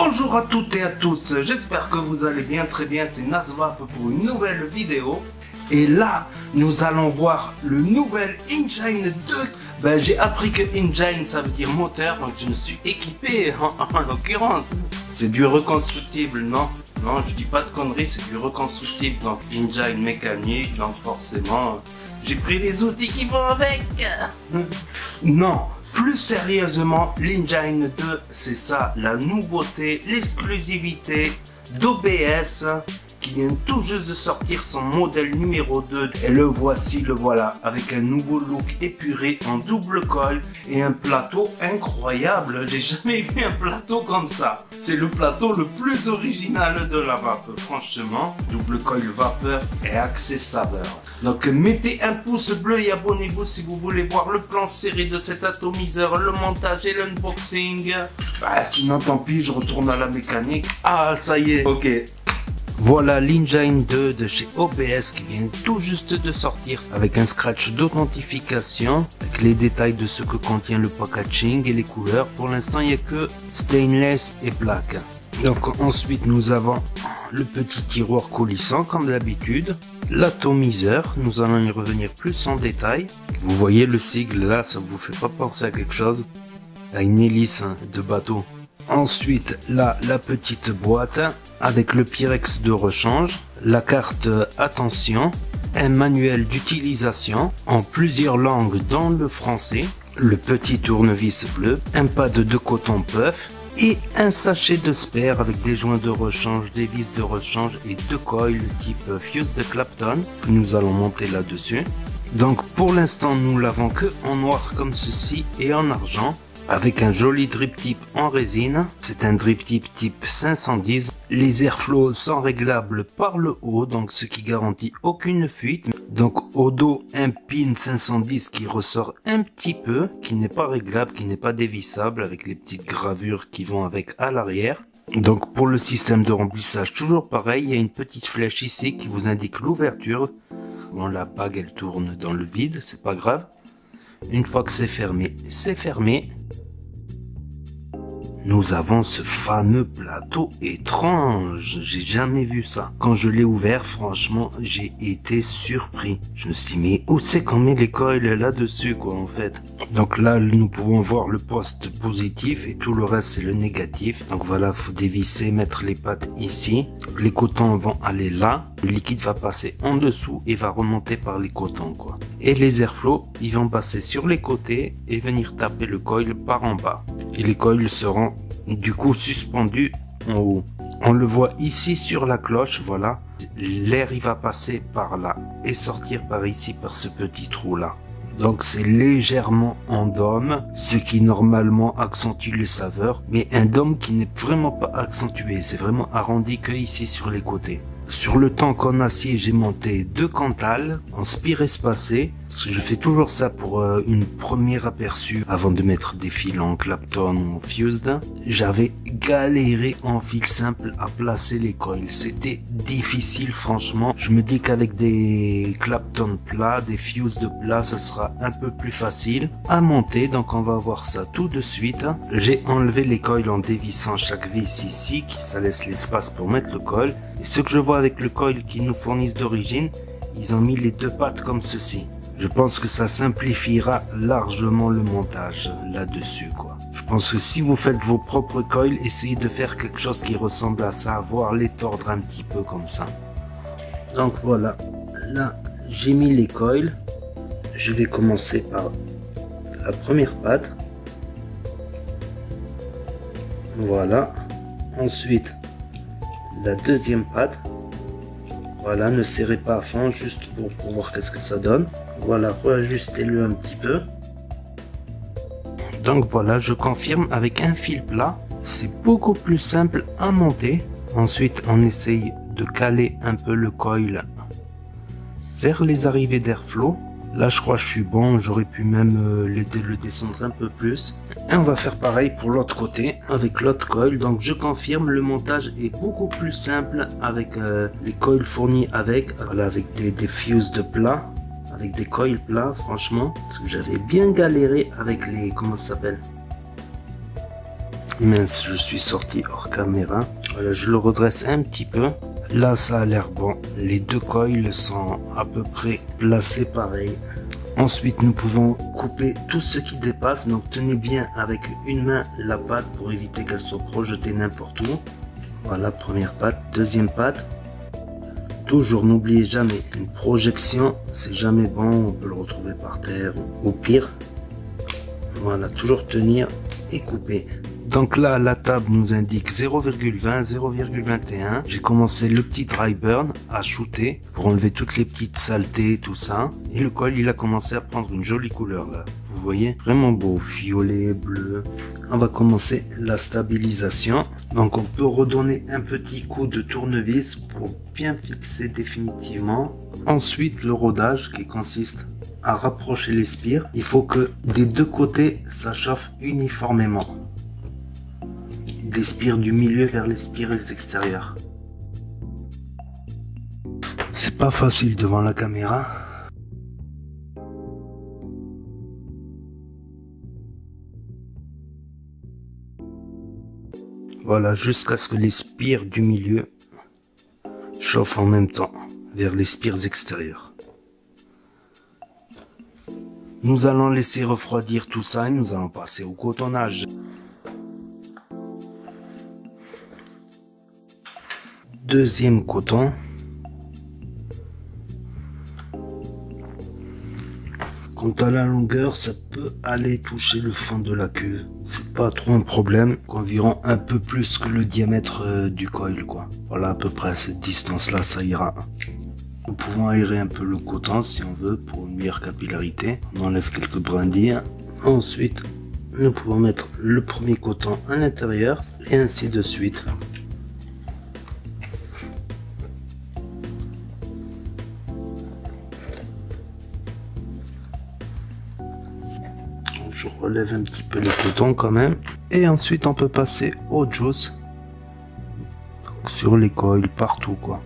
Bonjour à toutes et à tous, j'espère que vous allez bien, très bien, c'est Nasvap pour une nouvelle vidéo. Et là, nous allons voir le nouvel Engine 2. J'ai appris que Engine ça veut dire moteur, donc je me suis équipé en l'occurrence. C'est du reconstructible, non? Non, je dis pas de conneries, c'est du reconstructible, donc Engine mécanique, donc forcément, j'ai pris les outils qui vont avec. Non. Plus sérieusement, l'Engine 2, c'est ça, la nouveauté, l'exclusivité d'OBS qui vient tout juste de sortir son modèle numéro 2. Et le voici, le voilà, avec un nouveau look épuré en double coil et un plateau incroyable. J'ai jamais vu un plateau comme ça. C'est le plateau le plus original de la vape, franchement. Double coil vapeur et accès saveur. Donc mettez un pouce bleu et abonnez-vous si vous voulez voir le plan serré de cet atomiseur, le montage et l'unboxing. Sinon tant pis, je retourne à la mécanique. Ah ça y est, ok. Voilà l'Engine 2 de chez OBS qui vient tout juste de sortir avec un scratch d'authentification avec les détails de ce que contient le packaging et les couleurs. Pour l'instant il n'y a que stainless et black. Donc ensuite nous avons le petit tiroir coulissant comme d'habitude, l'atomiseur, nous allons y revenir plus en détail. Vous voyez le sigle là, ça vous fait pas penser à quelque chose? À une hélice de bateau. Ensuite, là, la petite boîte avec le Pyrex de rechange, la carte attention, un manuel d'utilisation en plusieurs langues dont le français, le petit tournevis bleu, un pad de coton puff et un sachet de spare avec des joints de rechange, des vis de rechange et deux coils type Fuse de Clapton que nous allons monter là-dessus. Donc pour l'instant, nous l'avons que en noir comme ceci et en argent. Avec un joli drip tip en résine, c'est un drip tip type 510. Les airflows sont réglables par le haut, donc ce qui garantit aucune fuite. Donc au dos un pin 510 qui ressort un petit peu, qui n'est pas réglable, qui n'est pas dévissable, avec les petites gravures qui vont avec à l'arrière. Donc pour le système de remplissage, toujours pareil, il y a une petite flèche ici qui vous indique l'ouverture. Bon, la bague elle tourne dans le vide, c'est pas grave. Une fois que c'est fermé, c'est fermé. Nous avons ce fameux plateau étrange, j'ai jamais vu ça. Quand je l'ai ouvert, franchement, j'ai été surpris. Je me suis dit, mais où c'est qu'on met les coils là-dessus, quoi, en fait. Donc là, nous pouvons voir le poste positif et tout le reste, c'est le négatif. Donc voilà, faut dévisser, mettre les pattes ici. Les cotons vont aller là. Le liquide va passer en dessous et va remonter par les cotons, quoi. Et les airflows, ils vont passer sur les côtés et venir taper le coil par en bas. Et les coils seront du coup suspendus en haut. On le voit ici sur la cloche, voilà. L'air il va passer par là et sortir par ici, par ce petit trou là. Donc c'est légèrement en dôme, ce qui normalement accentue les saveurs, mais un dôme qui n'est vraiment pas accentué, c'est vraiment arrondi que ici sur les côtés. Sur le tank en acier, j'ai monté deux cantales en spire espacé, parce que je fais toujours ça pour une première aperçu avant de mettre des fils en Clapton ou Fused. J'avais galéré en fil simple à placer les coils, c'était difficile franchement. Je me dis qu'avec des Clapton plats, des Fused plats, ça sera un peu plus facile à monter, donc on va voir ça tout de suite. J'ai enlevé les coils en dévissant chaque vis ici, ça laisse l'espace pour mettre le coil. Et ce que je vois avec le coil qu'ils nous fournissent d'origine, ils ont mis les deux pattes comme ceci. Je pense que ça simplifiera largement le montage là-dessus, quoi. Je pense que si vous faites vos propres coils, essayez de faire quelque chose qui ressemble à ça, voire les tordre un petit peu comme ça. Donc voilà, là j'ai mis les coils. Je vais commencer par la première patte. Voilà. Ensuite, la deuxième patte. Voilà, ne serrez pas à fond, juste pour voir qu'est-ce que ça donne. Voilà, réajustez-le un petit peu. Donc voilà, je confirme avec un fil plat. C'est beaucoup plus simple à monter. Ensuite, on essaye de caler un peu le coil vers les arrivées d'airflow. Là, je crois que je suis bon, j'aurais pu même le descendre un peu plus. Et on va faire pareil pour l'autre côté, avec l'autre coil. Donc, je confirme, le montage est beaucoup plus simple avec les coils fournis avec. Voilà, avec des fuses de plat, avec des coils plats, franchement. Parce que j'avais bien galéré avec les, comment ça s'appelle, Mince, je suis sorti hors caméra. Voilà, je le redresse un petit peu. Là, ça a l'air bon. Les deux coils sont à peu près placés pareil. Ensuite, nous pouvons couper tout ce qui dépasse. Donc, tenez bien avec une main la patte pour éviter qu'elle soit projetée n'importe où. Voilà, première patte. Deuxième patte. Toujours, n'oubliez jamais, une projection, c'est jamais bon. On peut le retrouver par terre ou pire. Voilà, toujours tenir et couper. Donc là, la table nous indique 0,20, 0,21. J'ai commencé le petit dry burn à shooter pour enlever toutes les petites saletés, tout ça. Et le coil, il a commencé à prendre une jolie couleur là. Vous voyez, vraiment beau, violet, bleu. On va commencer la stabilisation. Donc on peut redonner un petit coup de tournevis pour bien fixer définitivement. Ensuite, le rodage qui consiste à rapprocher les spires. Il faut que des deux côtés, ça chauffe uniformément. Des spires du milieu vers les spires extérieures. C'est pas facile devant la caméra. Voilà, jusqu'à ce que les spires du milieu chauffent en même temps vers les spires extérieures. Nous allons laisser refroidir tout ça et nous allons passer au cotonnage. Deuxième coton. Quant à la longueur, ça peut aller toucher le fond de la cuve. C'est pas trop un problème, environ un peu plus que le diamètre du coil, quoi. Voilà, à peu près à cette distance-là, ça ira. Nous pouvons aérer un peu le coton si on veut pour une meilleure capillarité. On enlève quelques brindilles. Ensuite, nous pouvons mettre le premier coton à l'intérieur et ainsi de suite. Je relève un petit peu les cotons quand même. Et ensuite on peut passer au juice. Donc, sur les coils, partout quoi.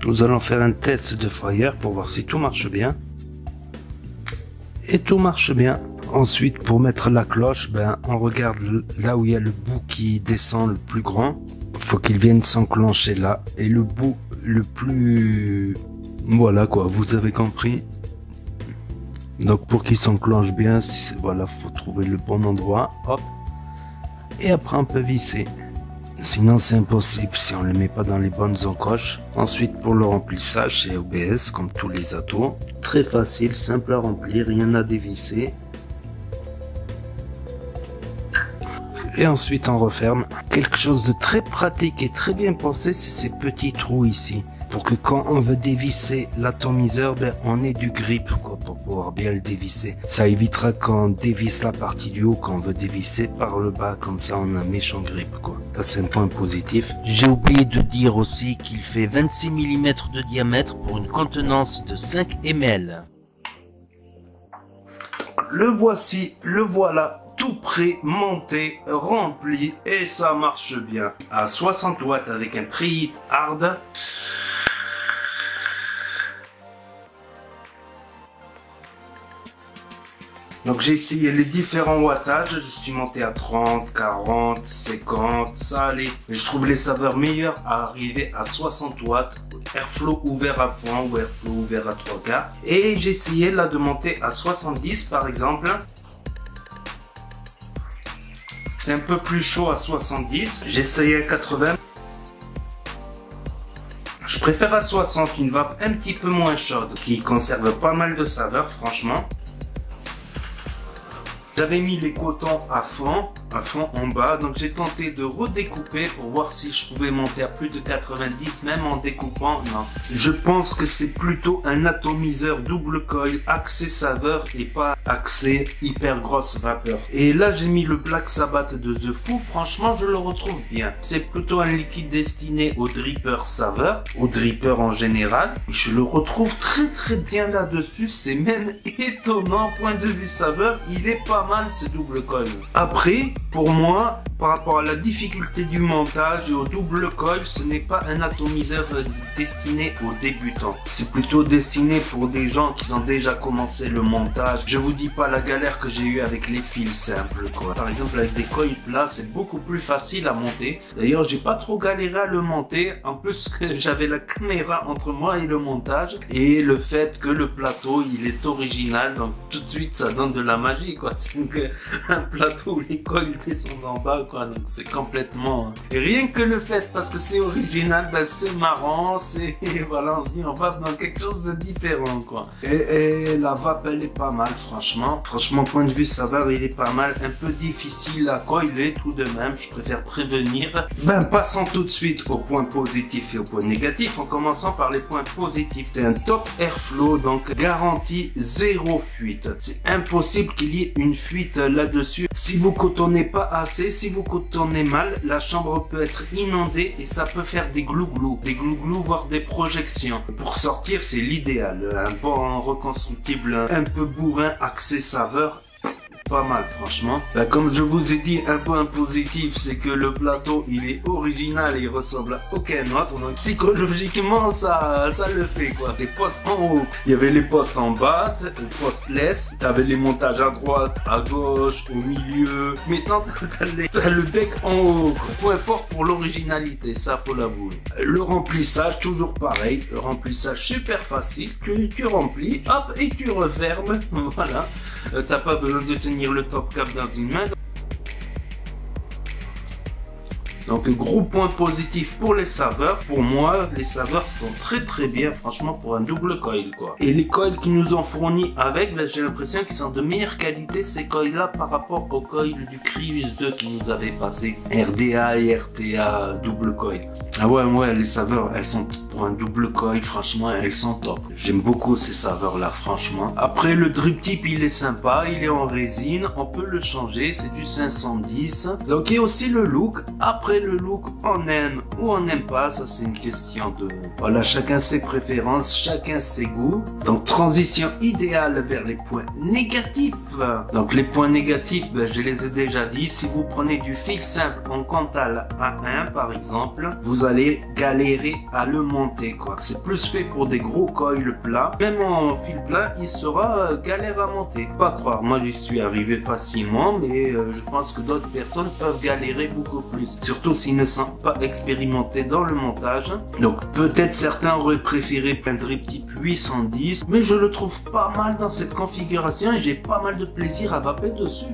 Nous allons faire un test de fire pour voir si tout marche bien. Et tout marche bien. Ensuite, pour mettre la cloche, on regarde là où il y a le bout qui descend le plus grand. Il faut qu'il vienne s'enclencher là. Et le bout le plus... Voilà quoi, vous avez compris. Donc pour qu'il s'enclenche bien, voilà, faut trouver le bon endroit. Hop. Et après on peut visser. Sinon c'est impossible si on ne le met pas dans les bonnes encoches. Ensuite pour le remplissage, c'est OBS comme tous les atos. Très facile, simple à remplir, rien à dévisser. Et ensuite on referme. Quelque chose de très pratique et très bien pensé, c'est ces petits trous ici. Pour que quand on veut dévisser l'atomiseur, on ait du grip quoi, pour pouvoir bien le dévisser. Ça évitera qu'on dévisse la partie du haut quand on veut dévisser par le bas, comme ça on a un méchant grip quoi. Ça c'est un point positif. J'ai oublié de dire aussi qu'il fait 26 mm de diamètre pour une contenance de 5 ml. Le voici, le voilà. Tout prêt, monté, rempli et ça marche bien. À 60 watts avec un preheat hard. Donc j'ai essayé les différents wattages, je suis monté à 30, 40, 50, ça allait. Mais je trouve les saveurs meilleures à arriver à 60 watts, airflow ouvert à fond ou airflow ouvert à 3 quarts. Et j'ai essayé là de monter à 70 par exemple. C'est un peu plus chaud à 70. J'ai essayé à 80. Je préfère à 60, une vape un petit peu moins chaude, qui conserve pas mal de saveurs, franchement. J'avais mis les cotons à fond en bas, donc j'ai tenté de redécouper pour voir si je pouvais monter à plus de 90, même en découpant, non. Je pense que c'est plutôt un atomiseur double coil axé saveur et pas axé hyper grosse vapeur. Et là j'ai mis le Black Sabbath de The Foo, franchement je le retrouve bien. C'est plutôt un liquide destiné au dripper saveur, au dripper en général. Je le retrouve très bien là-dessus, c'est même étonnant, point de vue saveur, il est pas mal ce double coil. Après, pour moi, par rapport à la difficulté du montage et au double coil, ce n'est pas un atomiseur destiné aux débutants. C'est plutôt destiné pour des gens qui ont déjà commencé le montage. Je vous dis pas la galère que j'ai eu avec les fils simples, quoi. Par exemple, avec des coils plats, c'est beaucoup plus facile à monter. D'ailleurs, j'ai pas trop galéré à le monter. En plus que j'avais la caméra entre moi et le montage. Et le fait que le plateau, il est original. Donc, tout de suite, ça donne de la magie, quoi. C'est un plateau où les coils descendent en bas, quoi. Donc, c'est complètement... Et rien que le fait, parce que c'est original, ben, c'est marrant. C'est... Voilà, on se dit, on va dans quelque chose de différent, quoi. Et la vape, elle est pas mal, franchement. Franchement, point de vue saveur, il est pas mal. Un peu difficile à coiler tout de même. Je préfère prévenir. Ben, passons tout de suite aux points positifs et aux points négatifs. En commençant par les points positifs. C'est un top airflow, donc garantie 0 fuite. C'est impossible qu'il y ait une fuite là-dessus. Si vous cotonnez pas assez, si vous cotonnez mal, la chambre peut être inondée et ça peut faire des glouglous. Des glouglous, voire des projections. Pour sortir, c'est l'idéal. Un bon reconstructible, un peu bourrin, axé saveur. Pas mal, franchement. Ben, comme je vous ai dit, un point positif, c'est que le plateau, il est original et il ressemble à aucun autre. Donc, psychologiquement, ça le fait, quoi. Les postes en haut, il y avait les postes en bas, les postes laisse. T'avais les montages à droite, à gauche, au milieu. Maintenant, t'as le deck en haut, quoi. Point fort pour l'originalité, ça, faut l'avouer. Le remplissage, toujours pareil. Le remplissage super facile. Tu remplis, hop, et tu refermes. Voilà. T'as pas besoin de tenir le top cap dans une main. Donc gros point positif pour les saveurs. Pour moi, les saveurs sont très bien, franchement, pour un double coil, quoi. Et les coils qu'ils nous ont fournis avec, ben, j'ai l'impression qu'ils sont de meilleure qualité, ces coils là, par rapport aux coils du Crius 2 qui nous avait passé, RDA et RTA double coil. Ah ouais, les saveurs, elles sont pour un double coil, franchement, elles sont top. J'aime beaucoup ces saveurs là, franchement. Après, le drip tip, il est sympa, il est en résine, on peut le changer, c'est du 510. Donc il y a aussi le look. Après le look, on aime ou on n'aime pas, ça c'est une question de... Voilà, chacun ses préférences, chacun ses goûts. Donc transition idéale vers les points négatifs. Donc les points négatifs, ben, je les ai déjà dit. Si vous prenez du fil simple en Cantal A1 par exemple, vous allez galérer à le monter, quoi. C'est plus fait pour des gros coils plats. Même en fil plat, il sera galère à monter. Pas croire, moi j'y suis arrivé facilement, mais je pense que d'autres personnes peuvent galérer beaucoup plus. Surtout s'ils ne sont pas expérimentés dans le montage. Donc peut-être certains auraient préféré un drip type 810, mais je le trouve pas mal dans cette configuration et j'ai pas mal de plaisir à vaper dessus.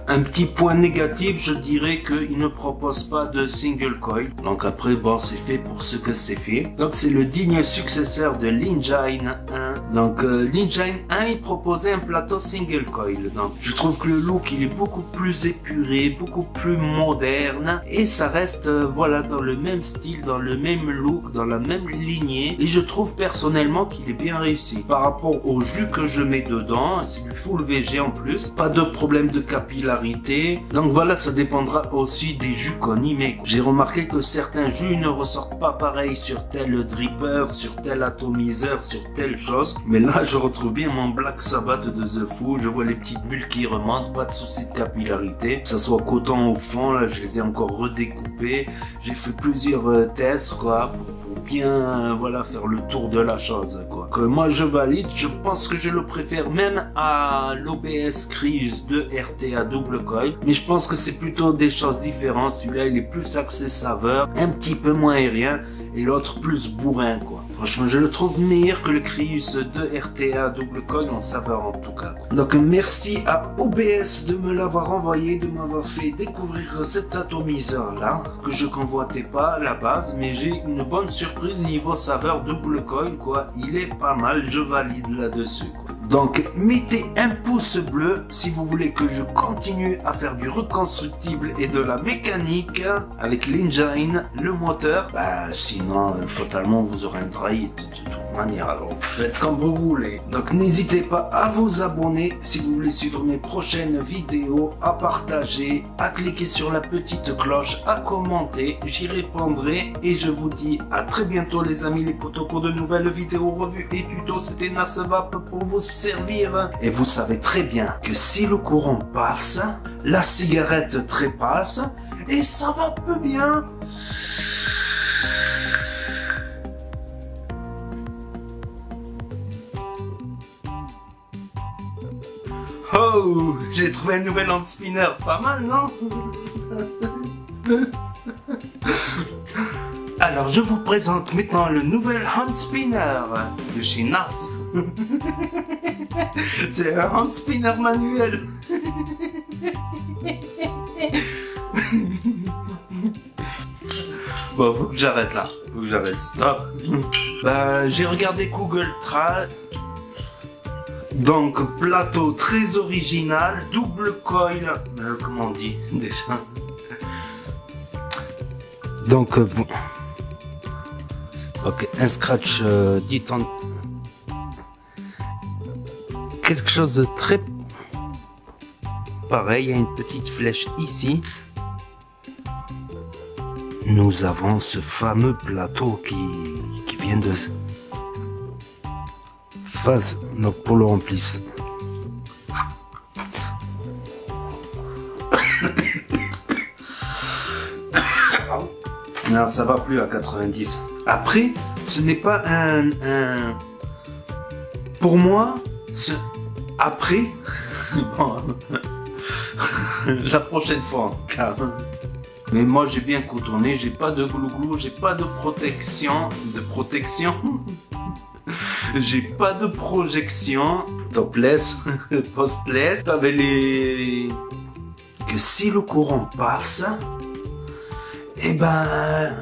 Un petit point négatif, je dirais qu'il ne propose pas de single coil. Donc après, bon, c'est fait pour ce que c'est fait. Donc c'est le digne successeur de l'Engine 1. Donc l'Engine 1, il proposait un plateau single coil. Donc je trouve que le look, il est beaucoup plus épuré, beaucoup plus moderne et ça reste voilà, dans le même style, dans le même look, dans la même lignée. Et je trouve personnellement qu'il est bien réussi. Par rapport au jus que je mets dedans, c'est du full VG en plus. Pas de problème de capillarité. Donc voilà, ça dépendra aussi des jus qu'on y met. J'ai remarqué que certains jus ne ressortent pas pareil sur tel dripper, sur tel atomiseur, sur telle chose. Mais là, je retrouve bien mon Black Sabbath de The Foo. Je vois les petites bulles qui remontent, pas de souci de capillarité. Que ça soit coton au fond, là, je les ai encore redécoupés. J'ai fait plusieurs tests, quoi, pour bien, voilà, faire le tour de la chose, quoi. Que moi, je valide. Je pense que je le préfère même à l'OBS Crius 2 RTA double coil. Mais je pense que c'est plutôt des choses différentes. Celui-là, il est plus axé saveur, un petit peu moins aérien, et l'autre plus bourrin, quoi. Franchement, je le trouve meilleur que le Crius 2 RTA double coil en saveur, en tout cas. Donc, merci à OBS de me l'avoir envoyé, de m'avoir fait découvrir cet atomiseur-là, que je convoitais pas à la base, mais j'ai une bonne surprise niveau saveur double coil, quoi. Il est pas mal, je valide là-dessus, quoi. Donc, mettez un pouce bleu si vous voulez que je continue à faire du reconstructible et de la mécanique avec l'engine, le moteur. Bah, sinon, fatalement, vous aurez un drive de toute manière, alors faites comme vous voulez. Donc n'hésitez pas à vous abonner si vous voulez suivre mes prochaines vidéos, à partager, à cliquer sur la petite cloche, à commenter, j'y répondrai et je vous dis à très bientôt les amis les potos pour de nouvelles vidéos, revues et tutos. C'était Nasvap pour vous servir. Et vous savez très bien que si le courant passe, la cigarette trépasse et ça va peu bien. Oh, j'ai trouvé un nouvel hand spinner, pas mal, non? Alors, je vous présente maintenant le nouvel hand spinner de chez NAS. C'est un hand spinner manuel. Bon, faut que j'arrête là. Faut que j'arrête, stop. J'ai regardé Google Trad. Donc, plateau très original, double coil, comment on dit déjà? Donc, vous... Ok, un scratch dit en... Quelque chose de très... Pareil, il y a une petite flèche ici. Nous avons ce fameux plateau qui vient de... phase, donc pour le remplisse. Non, ça va plus à 90. Après, ce n'est pas un... Pour moi, après... Bon, la prochaine fois en cas. Mais moi j'ai bien contourné, j'ai pas de glouglou, j'ai pas de protection. J'ai pas de projection topless, postless. T'avais les... Que si le courant passe, eh ben...